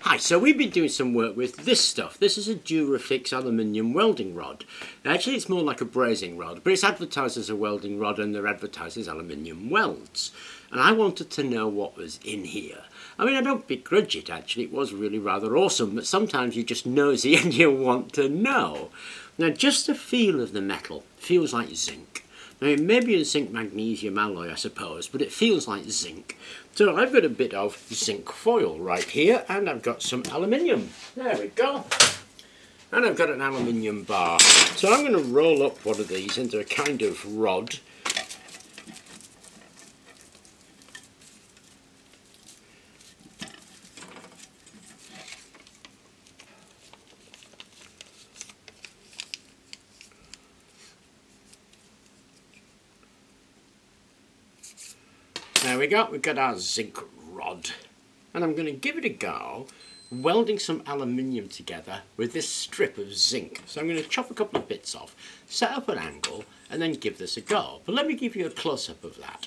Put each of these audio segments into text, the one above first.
Hi, so we've been doing some work with this stuff. This is a Durafix aluminium welding rod. Actually, it's more like a brazing rod, but it's advertised as a welding rod and they're advertised as aluminium welds. And I wanted to know what was in here. I mean, I don't begrudge it, actually. It was really rather awesome, but sometimes you're just nosy and you want to know. Now, just the feel of the metal feels like zinc. Now, it may be a zinc magnesium alloy, I suppose, but it feels like zinc. So I've got a bit of zinc foil right here, and I've got some aluminium. There we go. And I've got an aluminium bar. So I'm going to roll up one of these into a kind of rod. There we go, we've got our zinc rod. And I'm going to give it a go welding some aluminium together with this strip of zinc. So I'm going to chop a couple of bits off, set up an angle, and then give this a go. But let me give you a close-up of that.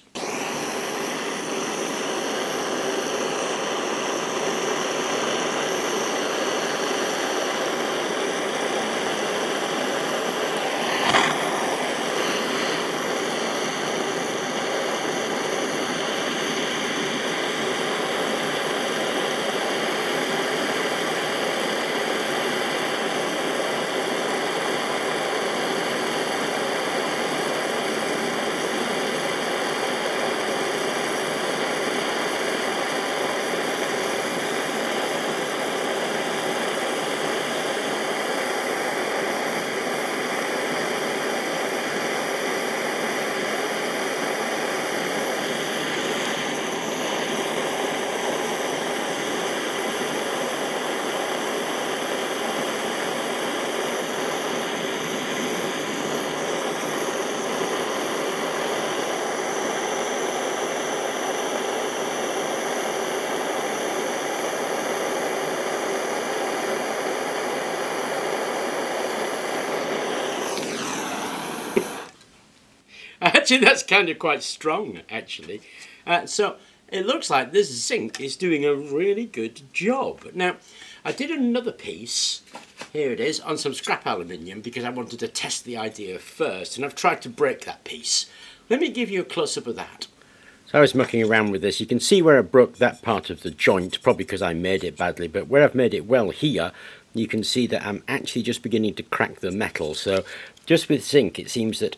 Actually, that's kind of quite strong, actually. So it looks like this zinc is doing a really good job. Now, I did another piece, here it is, on some scrap aluminium because I wanted to test the idea first, and I've tried to break that piece. Let me give you a close-up of that. So I was mucking around with this. You can see where I broke that part of the joint, probably because I made it badly, but where I've made it well here, you can see that I'm actually just beginning to crack the metal. So just with zinc, it seems that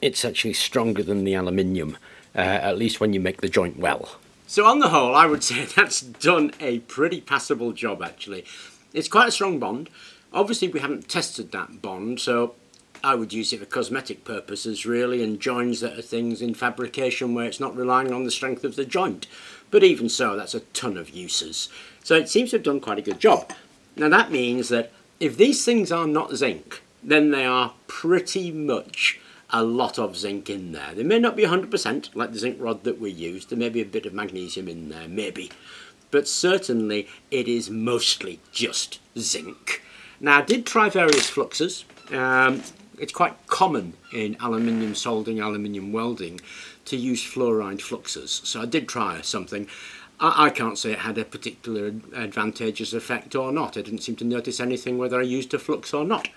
it's actually stronger than the aluminium, at least when you make the joint well. So on the whole, I would say that's done a pretty passable job, actually. It's quite a strong bond. Obviously, we haven't tested that bond, so I would use it for cosmetic purposes, really, and joins that are things in fabrication where it's not relying on the strength of the joint. But even so, that's a ton of uses. So it seems to have done quite a good job. Now that means that if these things are not zinc, then they are pretty much a lot of zinc in there. They may not be 100% like the zinc rod that we used. There may be a bit of magnesium in there, maybe. But certainly it is mostly just zinc. Now I did try various fluxes. It's quite common in aluminium soldering, aluminium welding to use fluoride fluxes. So I did try something. I can't say it had a particular advantageous effect or not. I didn't seem to notice anything whether I used a flux or not.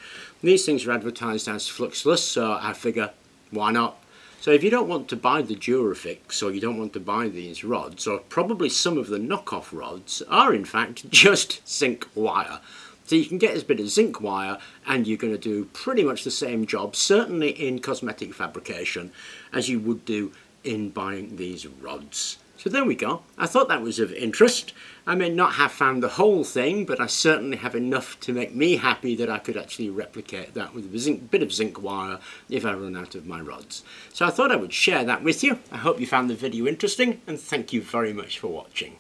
These things are advertised as fluxless, so I figure, why not? So if you don't want to buy the Durafix, or you don't want to buy these rods, or probably some of the knockoff rods are in fact just zinc wire. So you can get as bit of zinc wire and you're going to do pretty much the same job, certainly in cosmetic fabrication, as you would do in buying these rods. So there we go. I thought that was of interest. I may not have found the whole thing, but I certainly have enough to make me happy that I could actually replicate that with a bit of zinc wire if I run out of my rods. So I thought I would share that with you. I hope you found the video interesting, and thank you very much for watching.